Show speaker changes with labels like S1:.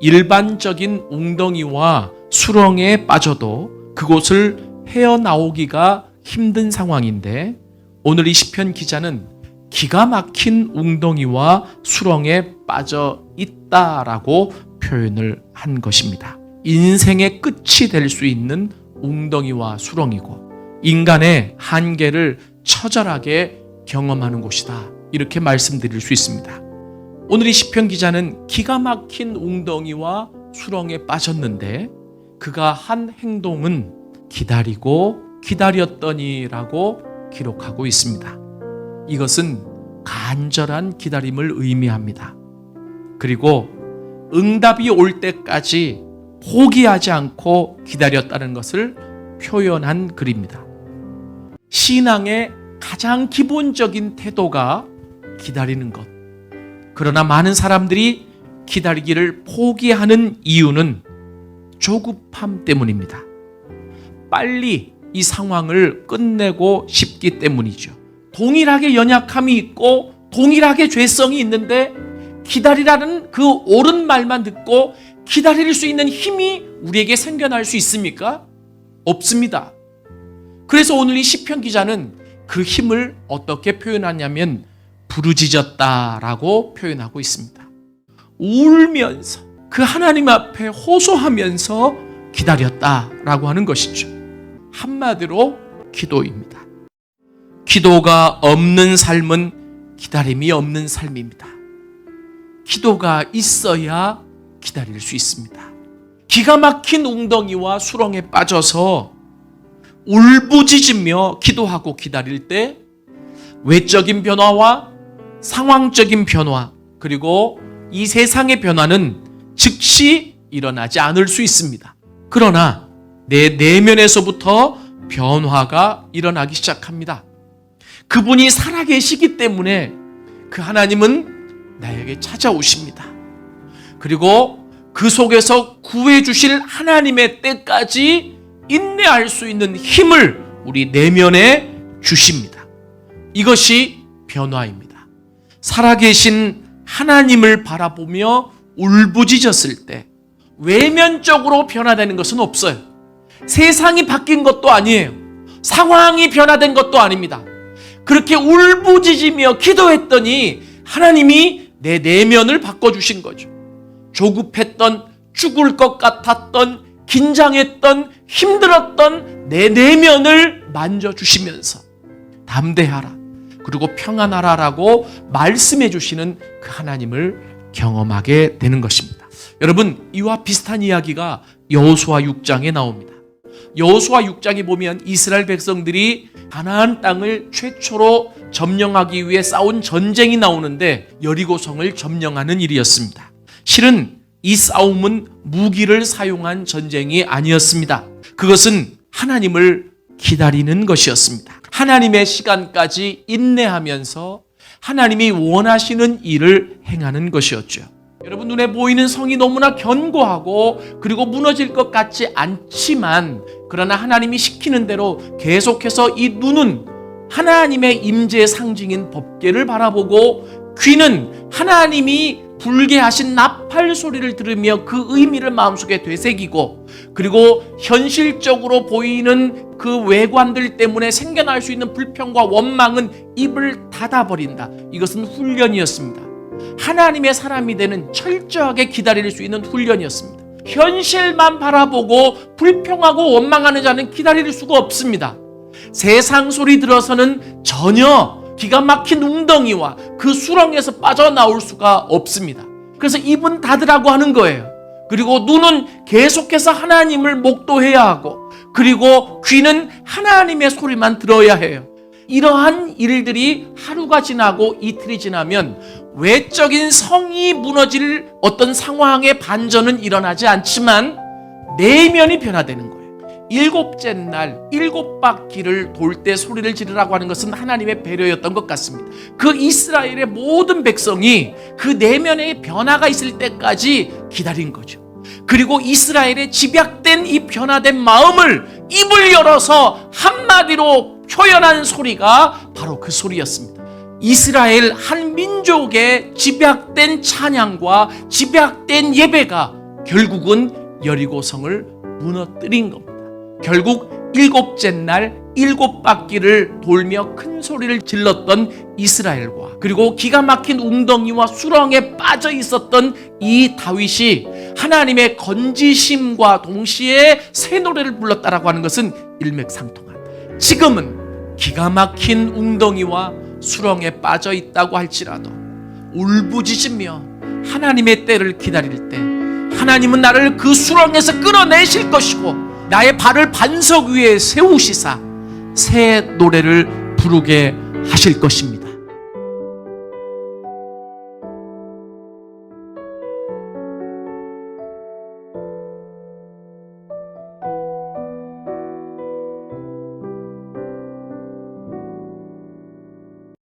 S1: 일반적인 웅덩이와 수렁에 빠져도 그곳을 헤어나오기가 힘든 상황인데, 오늘 이 시편 기자는 기가 막힌 웅덩이와 수렁에 빠져 있다라고 표현을 한 것입니다. 인생의 끝이 될 수 있는 웅덩이와 수렁이고 인간의 한계를 처절하게 경험하는 곳이다, 이렇게 말씀드릴 수 있습니다. 오늘 이 시편 기자는 기가 막힌 웅덩이와 수렁에 빠졌는데 그가 한 행동은 기다리고 기다렸더니라고 기록하고 있습니다. 이것은 간절한 기다림을 의미합니다. 그리고 응답이 올 때까지 포기하지 않고 기다렸다는 것을 표현한 글입니다. 신앙의 가장 기본적인 태도가 기다리는 것. 그러나 많은 사람들이 기다리기를 포기하는 이유는 조급함 때문입니다. 빨리 이 상황을 끝내고 싶기 때문이죠. 동일하게 연약함이 있고 동일하게 죄성이 있는데 기다리라는 그 옳은 말만 듣고 기다릴 수 있는 힘이 우리에게 생겨날 수 있습니까? 없습니다. 그래서 오늘 이 시편 기자는 그 힘을 어떻게 표현하냐면 부르짖었다라고 표현하고 있습니다. 울면서 그 하나님 앞에 호소하면서 기다렸다라고 하는 것이죠. 한마디로 기도입니다. 기도가 없는 삶은 기다림이 없는 삶입니다. 기도가 있어야 기다릴 수 있습니다. 기가 막힌 웅덩이와 수렁에 빠져서 울부짖으며 기도하고 기다릴 때 외적인 변화와 상황적인 변화, 그리고 이 세상의 변화는 즉시 일어나지 않을 수 있습니다. 그러나 내 내면에서부터 변화가 일어나기 시작합니다. 그분이 살아계시기 때문에 그 하나님은 나에게 찾아오십니다. 그리고 그 속에서 구해주실 하나님의 때까지 인내할 수 있는 힘을 우리 내면에 주십니다. 이것이 변화입니다. 살아계신 하나님을 바라보며 울부짖었을 때 외면적으로 변화되는 것은 없어요. 세상이 바뀐 것도 아니에요. 상황이 변화된 것도 아닙니다. 그렇게 울부짖으며 기도했더니 하나님이 내 내면을 바꿔주신 거죠. 조급했던, 죽을 것 같았던, 긴장했던, 힘들었던 내 내면을 만져주시면서 담대하라, 그리고 평안하라라고 말씀해 주시는 그 하나님을 경험하게 되는 것입니다. 여러분, 이와 비슷한 이야기가 여호수아 6장에 나옵니다. 여호수아 6장에 보면 이스라엘 백성들이 가나안 땅을 최초로 점령하기 위해 싸운 전쟁이 나오는데 여리고성을 점령하는 일이었습니다. 실은 이 싸움은 무기를 사용한 전쟁이 아니었습니다. 그것은 하나님을 기다리는 것이었습니다. 하나님의 시간까지 인내하면서 하나님이 원하시는 일을 행하는 것이었죠. 여러분, 눈에 보이는 성이 너무나 견고하고 그리고 무너질 것 같지 않지만, 그러나 하나님이 시키는 대로 계속해서 이 눈은 하나님의 임재의 상징인 법궤를 바라보고 귀는 하나님이 불게 하신 나팔 소리를 들으며 그 의미를 마음속에 되새기고, 그리고 현실적으로 보이는 그 외관들 때문에 생겨날 수 있는 불평과 원망은 입을 닫아버린다. 이것은 훈련이었습니다. 하나님의 사람이 되는 철저하게 기다릴 수 있는 훈련이었습니다. 현실만 바라보고 불평하고 원망하는 자는 기다릴 수가 없습니다. 세상 소리 들어서는 전혀 기가 막힌 웅덩이와 그 수렁에서 빠져나올 수가 없습니다. 그래서 입은 닫으라고 하는 거예요. 그리고 눈은 계속해서 하나님을 목도해야 하고, 그리고 귀는 하나님의 소리만 들어야 해요. 이러한 일들이 하루가 지나고 이틀이 지나면 외적인 성이 무너질 어떤 상황의 반전은 일어나지 않지만 내면이 변화되는 거예요. 일곱째 날 7바퀴를 돌 때 소리를 지르라고 하는 것은 하나님의 배려였던 것 같습니다. 그 이스라엘의 모든 백성이 그 내면의 변화가 있을 때까지 기다린 거죠. 그리고 이스라엘의 집약된 이 변화된 마음을 입을 열어서 한마디로 표현한 소리가 바로 그 소리였습니다. 이스라엘 한 민족의 집약된 찬양과 집약된 예배가 결국은 여리고성을 무너뜨린 겁니다. 결국 일곱째 날 일곱 바퀴를 돌며 큰 소리를 질렀던 이스라엘과 그리고 기가 막힌 웅덩이와 수렁에 빠져 있었던 이 다윗이 하나님의 건지심과 동시에 새 노래를 불렀다라고 하는 것은 일맥상통한, 지금은 기가 막힌 웅덩이와 수렁에 빠져 있다고 할지라도 울부짖으며 하나님의 때를 기다릴 때 하나님은 나를 그 수렁에서 끌어내실 것이고 나의 발을 반석 위에 세우시사 새 노래를 부르게 하실 것입니다.